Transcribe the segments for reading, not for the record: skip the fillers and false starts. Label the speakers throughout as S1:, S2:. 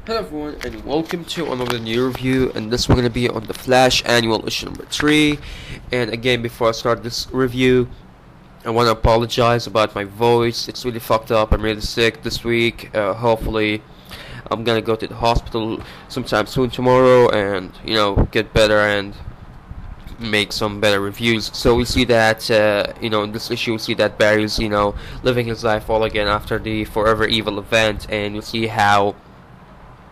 S1: Hello everyone and welcome to another new review, and this one going to be on The Flash Annual Issue number 3. And again, before I start this review, I want to apologize about my voice. It's really fucked up. I'm really sick this week. Hopefully I'm going to go to the hospital sometime soon tomorrow and, get better and make some better reviews. So we see that, in this issue we see that Barry's, living his life all again after the Forever Evil event, and you see how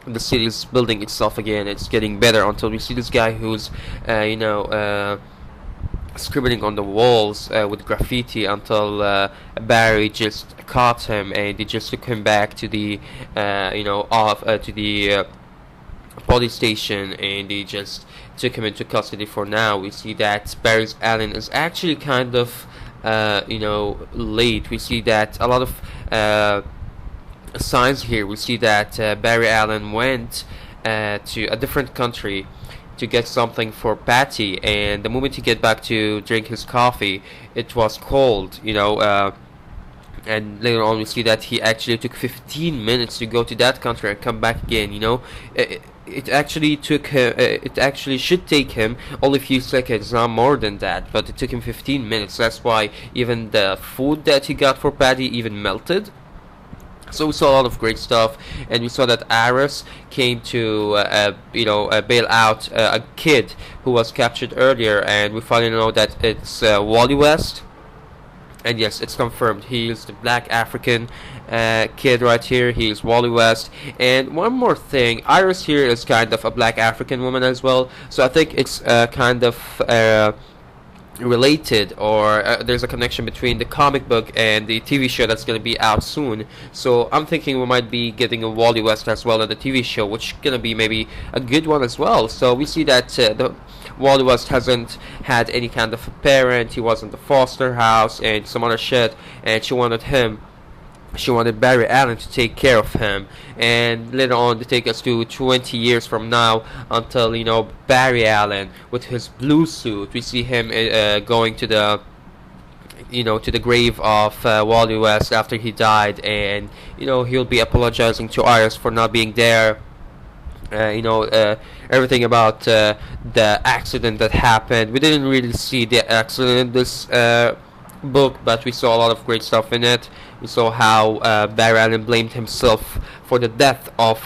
S1: the city is building itself again. It's getting better until we see this guy who's, scribbling on the walls with graffiti until Barry just caught him and they just took him back to the, police station, and they just took him into custody for now. We see that Barry Allen is actually kind of, late. We see that a lot of signs here. We see that Barry Allen went to a different country to get something for Patty, and the moment he get back to drink his coffee, it was cold, and later on we see that he actually took 15 minutes to go to that country and come back again. It actually took him, it actually should take him only a few seconds, not more than that, but it took him 15 minutes. That's why even the food that he got for Patty even melted. So we saw a lot of great stuff, and we saw that Iris came to, bail out a kid who was captured earlier, and we finally know that it's Wally West. And yes, it's confirmed. He is the black African kid right here. He is Wally West. And one more thing, Iris here is kind of a black African woman as well. So I think it's kind of related, or there's a connection between the comic book and the TV show that's going to be out soon. So I'm thinking we might be getting a Wally West as well in the TV show, which is going to be maybe a good one as well. So we see that the Wally West hasn't had any kind of a parent. He was in the foster house and some other shit, and she wanted Barry Allen to take care of him. And later on they take us to 20 years from now until, Barry Allen with his blue suit. We see him going to the to the grave of Wally West after he died, and he'll be apologizing to Iris for not being there. Everything about the accident that happened. We didn't really see the accident in this book, but we saw a lot of great stuff in it. We saw how Barry Allen blamed himself for the death of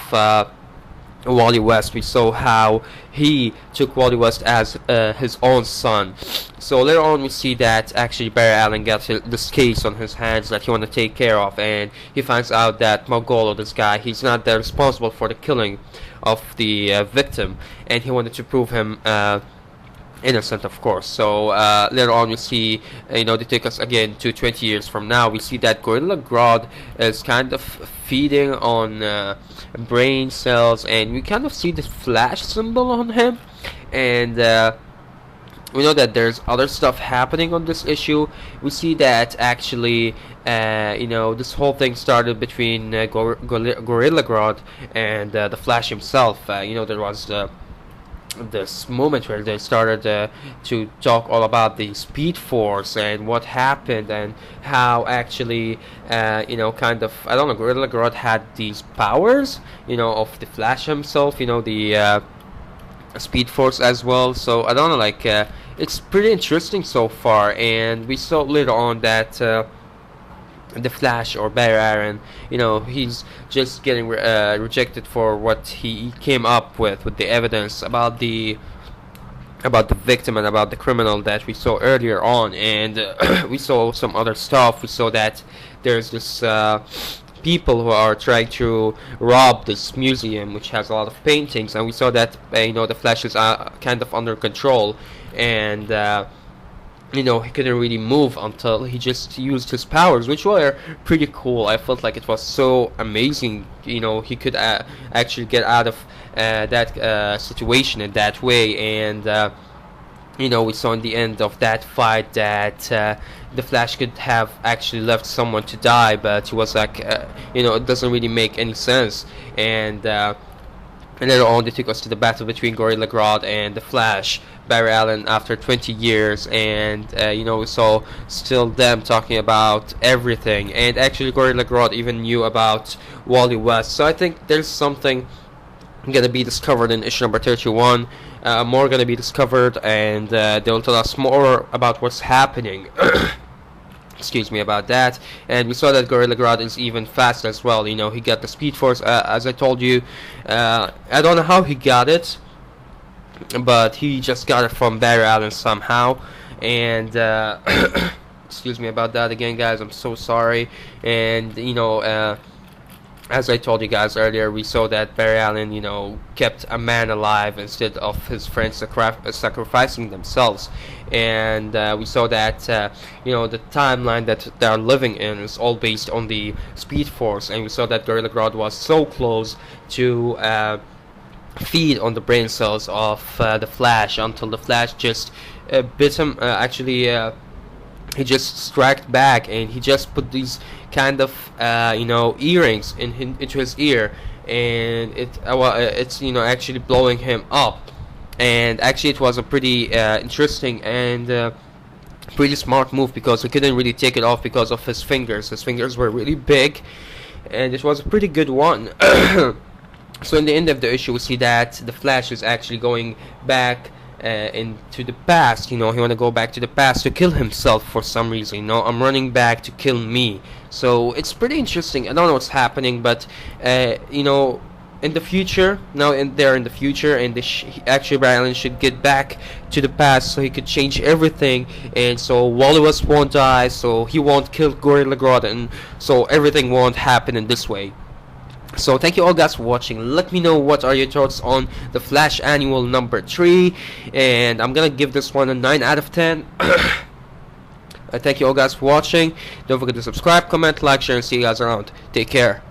S1: Wally West. We saw how he took Wally West as his own son. So later on we see that actually Barry Allen got this case on his hands that he wanted to take care of, and he finds out that Margolo, this guy, he's not responsible for the killing of the victim, and he wanted to prove him innocent, of course. So later on we see, they take us again to 20 years from now. We see that Gorilla Grodd is kind of feeding on brain cells, and we kind of see the Flash symbol on him, and we know that there's other stuff happening on this issue. We see that actually this whole thing started between Gorilla Grodd and the Flash himself. There was this moment where they started to talk all about the Speed Force and what happened, and how actually Gorilla Grodd had these powers of the Flash himself, the Speed Force as well. So I don't know, it's pretty interesting so far. And we saw later on that the Flash, or Barry Allen, he's just getting rejected for what he came up with the evidence about the victim and about the criminal that we saw earlier on. And we saw some other stuff. We saw that there's this people who are trying to rob this museum, which has a lot of paintings, and we saw that the Flash is kind of under control, and he couldn't really move until he just used his powers, which were pretty cool. I felt like it was so amazing. He could actually get out of that situation in that way. And we saw in the end of that fight that the Flash could have actually left someone to die, but he was like, it doesn't really make any sense. And later on they took us to the battle between Gorilla Grodd and the Flash, Barry Allen, after 20 years, and we saw still them talking about everything, and actually Gorilla Grodd even knew about Wally West. So I think there's something gonna be discovered in issue number 31. More gonna be discovered, and they'll tell us more about what's happening. Excuse me about that. And we saw that Gorilla Grodd is even faster as well. You know, he got the Speed Force, as I told you. I don't know how he got it, but he just got it from Barry Allen somehow. And excuse me about that again, guys. I'm so sorry. And you know, as I told you guys earlier, we saw that Barry Allen, you know, kept a man alive instead of his friends sacrificing themselves. And we saw that, you know, the timeline that they are living in is all based on the Speed Force. And we saw that Gorilla Grodd was so close to feed on the brain cells of the Flash, until the Flash just bit him. He just struck back, and he just put these kind of you know, earrings into his ear, and it's, you know, actually blowing him up. And actually it was a pretty interesting and pretty smart move, because he couldn't really take it off because of his fingers. His fingers were really big, and it was a pretty good one. So in the end of the issue, we see that the Flash is actually going back into the past. You know, he want to go back to the past to kill himself for some reason. You know, I'm running back to kill me. So it's pretty interesting. I don't know what's happening, but you know, in the future, now they're in the future, and actually Barry Allen should get back to the past so he could change everything, and so Wally West won't die, so he won't kill Gorilla Grodd, and so everything won't happen in this way. So thank you all guys for watching. Let me know what are your thoughts on the Flash Annual number 3, and I'm gonna give this one a 9 out of 10. Thank you all guys for watching. Don't forget to subscribe, comment, like, share, and see you guys around. Take care.